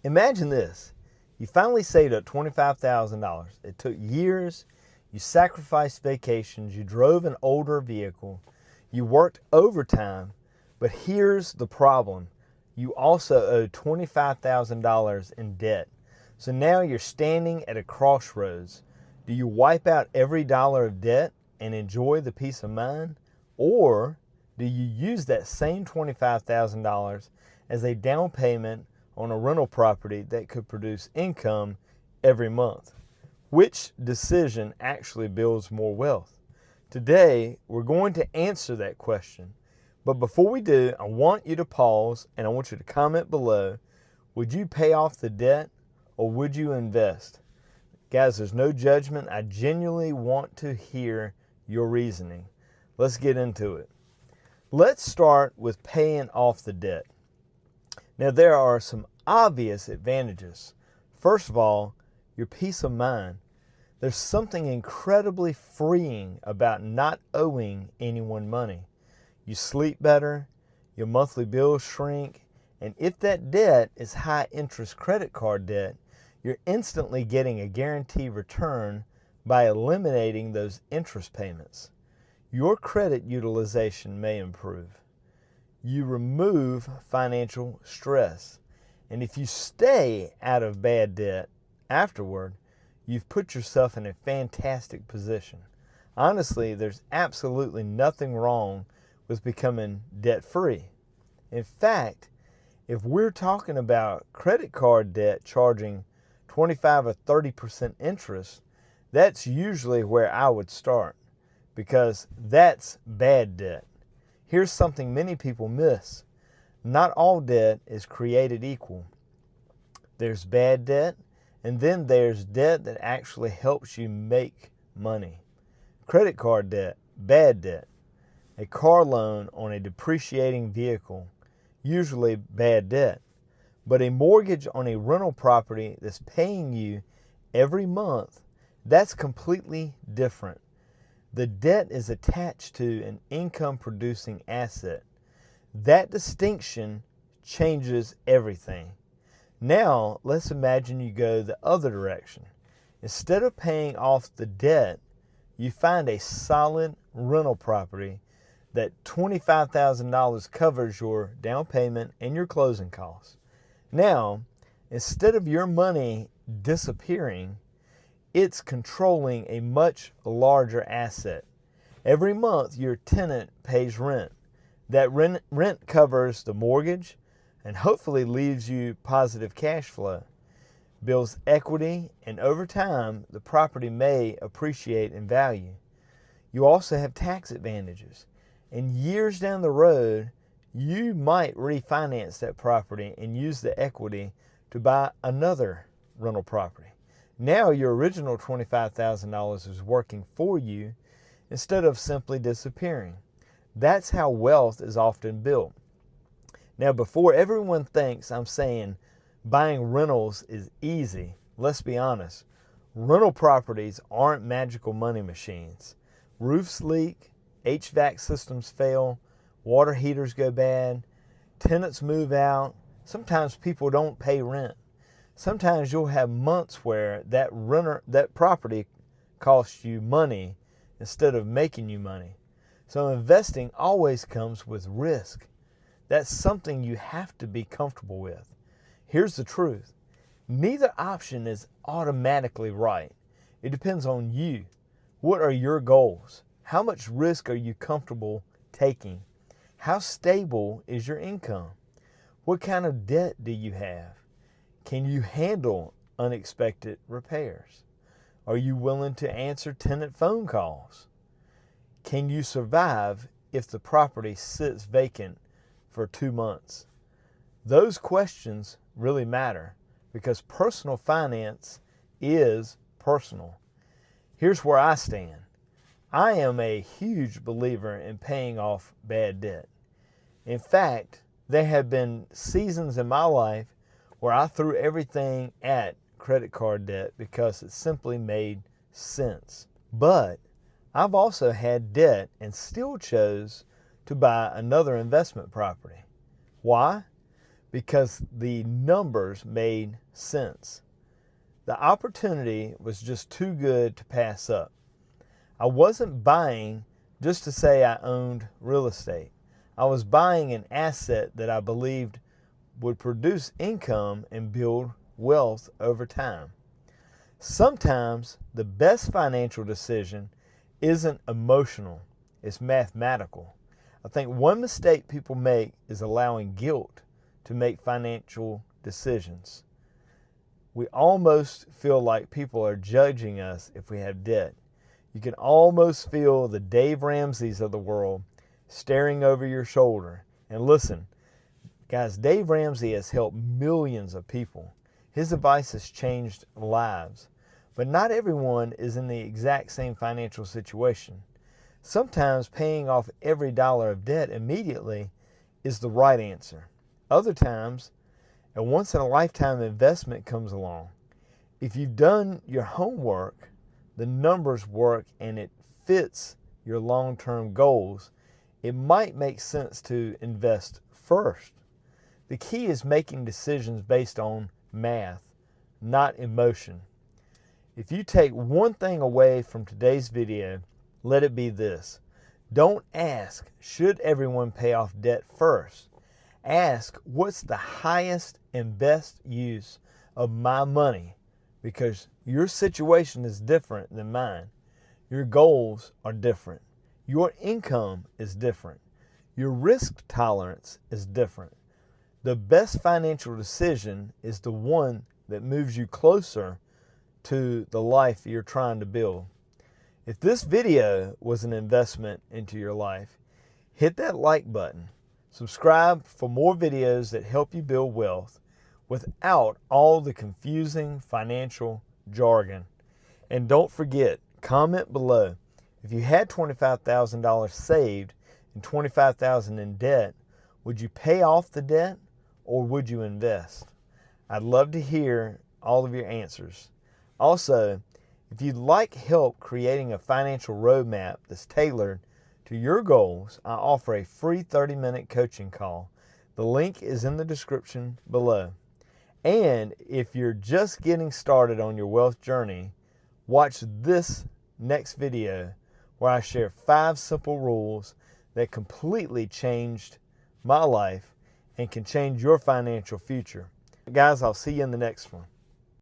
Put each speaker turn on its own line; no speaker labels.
Imagine this. You finally saved up $25,000. It took years. You sacrificed vacations. You drove an older vehicle. You worked overtime. But here's the problem. You also owe $25,000 in debt. So now you're standing at a crossroads. Do you wipe out every dollar of debt and enjoy the peace of mind? Or do you use that same $25,000 as a down payment on a rental property that could produce income every month? Which decision actually builds more wealth? Today, we're going to answer that question. But before we do, I want you to pause and I want you to comment below. Would you pay off the debt or would you invest? Guys, there's no judgment. I genuinely want to hear your reasoning. Let's get into it. Let's start with paying off the debt. Now, there are some obvious advantages. First of all, your peace of mind. There's something incredibly freeing about not owing anyone money. You sleep better, your monthly bills shrink, and if that debt is high interest credit card debt, you're instantly getting a guaranteed return by eliminating those interest payments. Your credit utilization may improve. You remove financial stress. And if you stay out of bad debt afterward, you've put yourself in a fantastic position. Honestly, there's absolutely nothing wrong with becoming debt-free. In fact, if we're talking about credit card debt charging 25 or 30% interest, that's usually where I would start because that's bad debt. Here's something many people miss. Not all debt is created equal. There's bad debt, and then there's debt that actually helps you make money. Credit card debt, bad debt. A car loan on a depreciating vehicle, usually bad debt. But a mortgage on a rental property that's paying you every month, that's completely different. The debt is attached to an income-producing asset. That distinction changes everything. Now, let's imagine you go the other direction. Instead of paying off the debt, you find a solid rental property that $25,000 covers your down payment and your closing costs. Now, instead of your money disappearing, it's controlling a much larger asset. Every month, your tenant pays rent. That rent covers the mortgage and hopefully leaves you positive cash flow, builds equity, and over time, the property may appreciate in value. You also have tax advantages. And years down the road, you might refinance that property and use the equity to buy another rental property. Now your original $25,000 is working for you instead of simply disappearing. That's how wealth is often built. Now, before everyone thinks I'm saying buying rentals is easy, let's be honest. Rental properties aren't magical money machines. Roofs leak, HVAC systems fail, water heaters go bad, tenants move out. Sometimes people don't pay rent. Sometimes you'll have months where that property costs you money instead of making you money. So investing always comes with risk. That's something you have to be comfortable with. Here's the truth. Neither option is automatically right. It depends on you. What are your goals? How much risk are you comfortable taking? How stable is your income? What kind of debt do you have? Can you handle unexpected repairs? Are you willing to answer tenant phone calls? Can you survive if the property sits vacant for 2 months? Those questions really matter because personal finance is personal. Here's where I stand. I am a huge believer in paying off bad debt. In fact, there have been seasons in my life where I threw everything at credit card debt because it simply made sense. But I've also had debt and still chose to buy another investment property. Why? because the numbers made sense. The opportunity was just too good to pass up. I wasn't buying just to say I owned real estate. I was buying an asset that I believed would produce income and build wealth over time. Sometimes the best financial decision isn't emotional, it's mathematical. I think one mistake people make is allowing guilt to make financial decisions. We almost feel like people are judging us if we have debt. You can almost feel the Dave Ramseys of the world staring over your shoulder. And listen, guys, Dave Ramsey has helped millions of people. His advice has changed lives. But not everyone is in the exact same financial situation. Sometimes paying off every dollar of debt immediately is the right answer. Other times, a once-in-a-lifetime investment comes along. If you've done your homework, the numbers work, and it fits your long-term goals, it might make sense to invest first. The key is making decisions based on math, not emotion. If you take one thing away from today's video, let it be this. Don't ask, should everyone pay off debt first? Ask, what's the highest and best use of my money? Because your situation is different than mine. Your goals are different. Your income is different. Your risk tolerance is different. The best financial decision is the one that moves you closer to the life you're trying to build. If this video was an investment into your life, hit that like button. Subscribe for more videos that help you build wealth without all the confusing financial jargon. And don't forget, comment below. If you had $25,000 saved and $25,000 in debt, would you pay off the debt or would you invest? I'd love to hear all of your answers. Also, if you'd like help creating a financial roadmap that's tailored to your goals, I offer a free 30-minute coaching call. The link is in the description below. And if you're just getting started on your wealth journey, watch this next video where I share 5 simple rules that completely changed my life and can change your financial future. Guys, I'll see you in the next one.